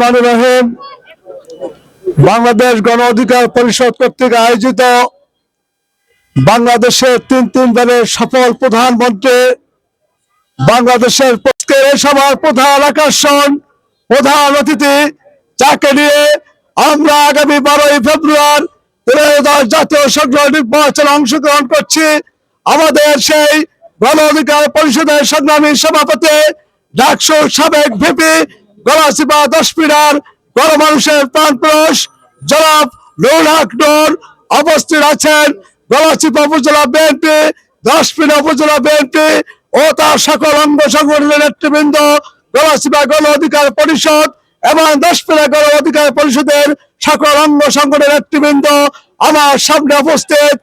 রহমানির রহিম। বাংলাদেশ গণ অধিকার পরিষদ কর্তৃক আয়োজিত বাংলাদেশের তিনবারের সফল প্রধানমন্ত্রী, বাংলাদেশের সভার প্রধান আকর্ষণ, প্রধান অতিথি, যাকে নিয়ে আমরা আগামী 12ই ফেব্রুয়ারি ত্রয়োদশ জাতীয় সংসদ নির্বাচনে অংশগ্রহণ করছি। আমাদের সেই গণ অধিকার পরিষদের সংগ্রামী সভাপতি, ডাকসুর সাবেক ভিপি, গলাচিপা 10 পিলার গণমানুষের প্রাণপুরুষ জনাব নুরুল হক নূর উপস্থিত আছেন। গলাচিপা উপজেলা বিএনপি, 10 পিলার উপজেলা বিএনপি ও তার সকল অঙ্গ সংগঠনের নেতৃবৃন্দ, গলাচিপা গণ অধিকার পরিষদ এবং 10 পিলার গণ অধিকার পরিষদের সকল অঙ্গ সংগঠনের নেতৃবৃন্দ আমার সামনে উপস্থিত।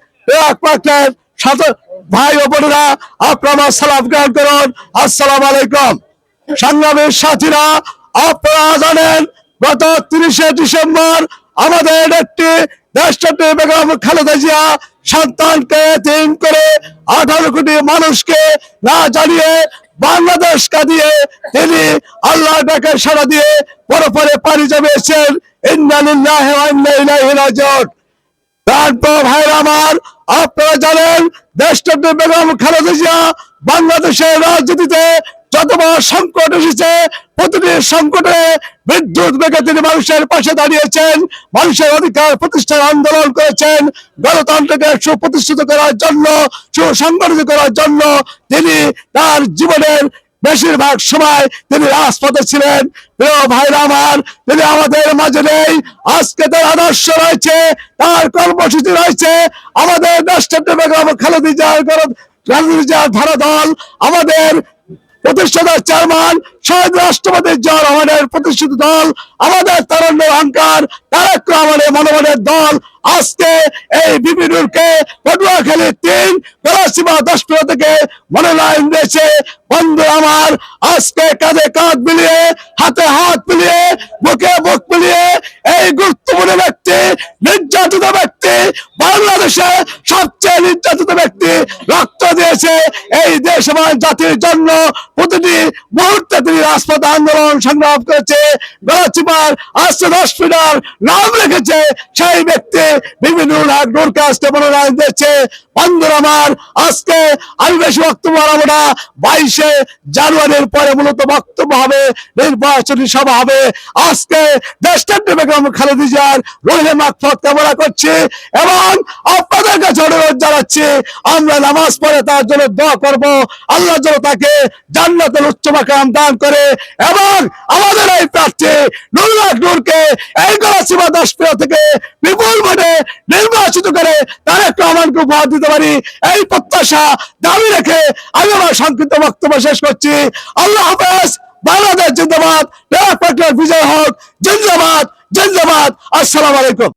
ভাই ও বোনেরা, আপনারা সালাম গ্রহণ করুন। আসসালামু আলাইকুম। সংগ্রামের সাথীরা, আপনারা জানেন গত 30শে ডিসেম্বর আমাদের একটি দেশনেত্রী বেগম খালেদা জিয়া সন্তানকে এতিম করে 18 কোটি মানুষকে না জানিয়ে বাংলাদেশ কাঁদিয়ে তিনি আল্লাহর ডাকে সাড়া দিয়ে পরে পাড়ি জমিয়েছেন। ইন্না লিল্লাহি ওয়া ইন্না ইলাইহি রাজিউন। ভাইরা আমার, আপনারা জানেন দেশনেত্রী বেগম খালেদা জিয়া বাংলাদেশের রাজনীতিতে যতবার সংকট এসেছে প্রতিটি সংকটে বিদ্যুৎ বেগে তিনি মানুষের পাশে দাঁড়িয়েছেন, মানুষের অধিকার প্রতিষ্ঠার আন্দোলন করেছেন, গণতন্ত্রকে সুপ্রতিষ্ঠিত করার জন্য, সুসংগঠিত করার জন্য তিনি তার জীবনের বেশিরভাগ সময় তিনি রাজপথে ছিলেন। প্রিয় ভাইরা আমার, তিনি আমাদের মাঝে নেই। আজকে তার আদর্শ রয়েছে, তার কর্মসূচি রয়েছে। আমাদের দেশনেত্রী বেগম খালেদা জিয়ার ধারা দল, আমাদের প্রতিষ্ঠাতা চেয়ারম্যান শহীদ রাষ্ট্রপতি জিয়া রহমানের প্রতিষ্ঠিত দল, আমাদের তারুণ্যের অহংকার তারেক রহমানের মনোবলের দল আজকে এই বিপি নূরকে পটুয়াখালী 3 গলাচিপা 10 পিলার থেকে মনোনয়ন দিয়েছে। বন্ধু আমার, আজকে কাঁধে কাঁধ মিলিয়ে, হাতে হাত মিলিয়ে, বুকে বুক মিলিয়ে এই গুরুত্বপূর্ণ ব্যক্তি, নির্যাতিত ব্যক্তি, বাংলাদেশে সবচেয়ে নির্যাতিত ব্যক্তি রক্ত দিয়েছে এই দেশ এবং জাতির জন্য। প্রতিটি মুহূর্তে তিনি রাজপথ আন্দোলন সংগ্রাম করেছে। গলাচিপার আজকে 10 পিলার নাম রেখেছে সেই ব্যক্তি বিপি নুরুল হক নূরকে আজকে মনোনয়ন দিয়েছে। বন্ধুরা আমার, আজকে আমি বেশি বক্তব্য বাড়াবো না। 22শে জানুয়ারির পরে মূলত বক্তব্য হবে, নির্বাচনী সভা হবে। আজকে দেশনেত্রী বেগম খালেদা জিয়ার রুহের মাগফিরাত কামনা করছি এবং আপনাদের কাছে অনুরোধ জানাচ্ছি, আমরা নামাজ পড়ে তার জন্য দোয়া করব, আল্লাহ যেন তাকে জান্নাতুল উচ্চ মাকাম দান করে এবং আমাদের এই প্রার্থী নুরুল হক নূরকে এই গলাচিপা 10 পিলার থেকে বিপুল ভোটে নির্বাচিত করে তারেক রহমানকে উপহার দিতে পারি, এই প্রত্যাশা দাবি রেখে আমি আমার সংক্ষিপ্ত বক্তব্য শেষ করছি। আল্লাহ হাফেজ। বাংলাদেশ জিন্দাবাদ। বিজয় হোক। জিন্দাবাদ, জিন্দাবাদ। আসসালামু আলাইকুম।